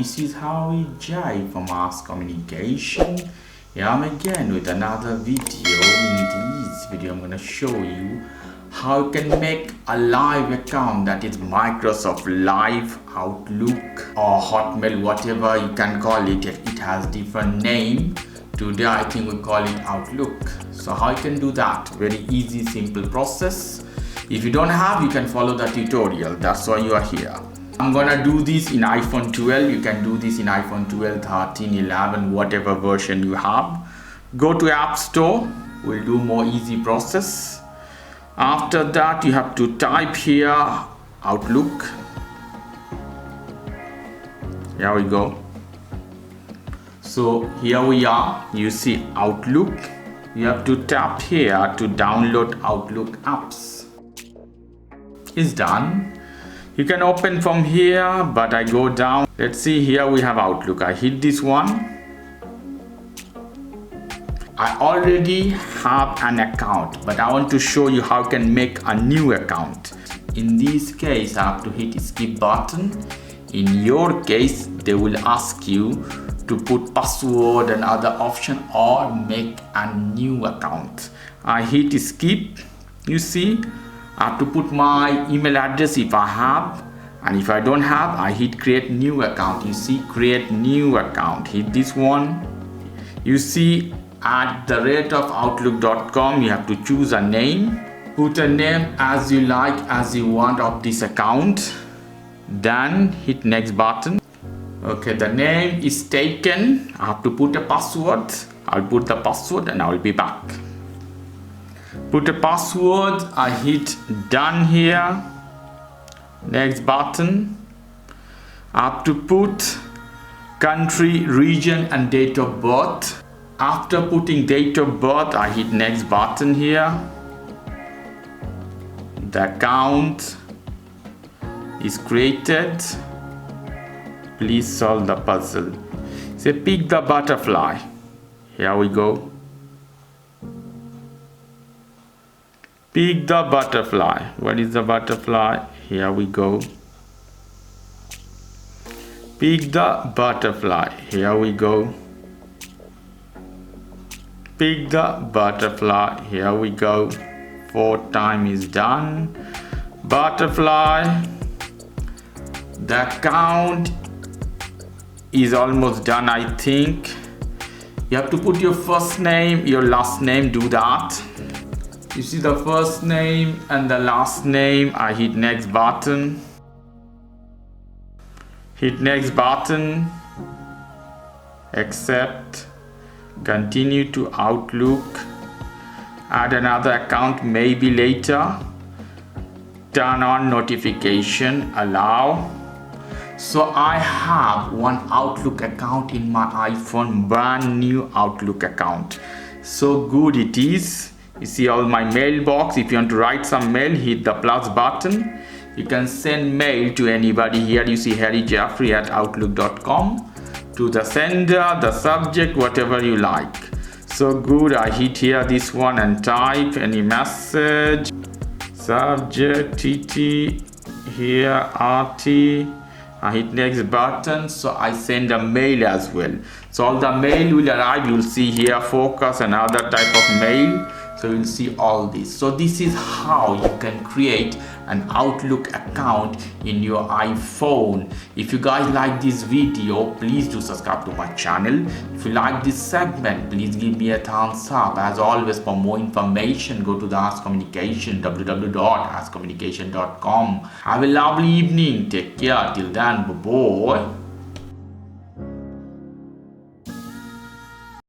this is Harry J from Mass Communication. Here I'm again with another video. In this video I'm going to show you how you can make a live account, that is Microsoft Live, Outlook or Hotmail, whatever you can call it. It has different name. Today I think we call it Outlook. So how you can do that? Very easy, simple process. If you don't have, you can follow the tutorial. That's why you are here. I'm gonna do this in iPhone 12. You can do this in iPhone 12, 13, 11, whatever version you have. Go to App Store. We'll do more easy process. After that, you have to type here Outlook. Here we go. So here we are. You see Outlook. You have to tap here to download Outlook apps. Is done. You can open from here, but I go down. Let's see, here we have Outlook. I hit this one. I already have an account, but I want to show you how you can make a new account. In this case, I have to hit skip button. In your case, they will ask you to put password and other option or make a new account. I hit skip. You see, I have to put my email address if I have, and if I don't have, I hit create new account. You see, create new account. Hit this one. You see, at the rate of outlook.com, you have to choose a name. Put a name as you like, as you want of this account. Then hit next button. Okay, the name is taken. I have to put a password. I'll put the password and I will be back. Put a password. I hit done here. Next button. I have to put country, region and date of birth. After putting date of birth, I hit next button here. The account is created. Please solve the puzzle. Say pick the butterfly. Here we go. Pick the butterfly. What is the butterfly? Here we go. Pick the butterfly. Here we go. Pick the butterfly. Here we go. 4 times is done. Butterfly. The count is almost done, I think. You have to put your first name, your last name, do that. You see the first name and the last name. I hit next button. Hit next button. Accept. Continue to Outlook. Add another account maybe later. Turn on notification. Allow. So I have one Outlook account in my iPhone, brand new Outlook account. So good it is. You see all my mailbox. If you want to write some mail, hit the plus button. You can send mail to anybody. Here you see Harry Jeffrey at outlook.com. To the sender, the subject, whatever you like. So good. I hit here this one and type any message. Subject TT, here RT. I hit next button, so I send a mail as well. So all the mail will arrive. You'll see here focus and other type of mail. So you'll see all this. So this is how you can create an Outlook account in your iPhone. If you guys like this video, please do subscribe to my channel. If you like this segment, please give me a thumbs up. As always, for more information, go to the Ask Communication, www.askcommunication.com. Have a lovely evening. Take care. Till then, bye-bye.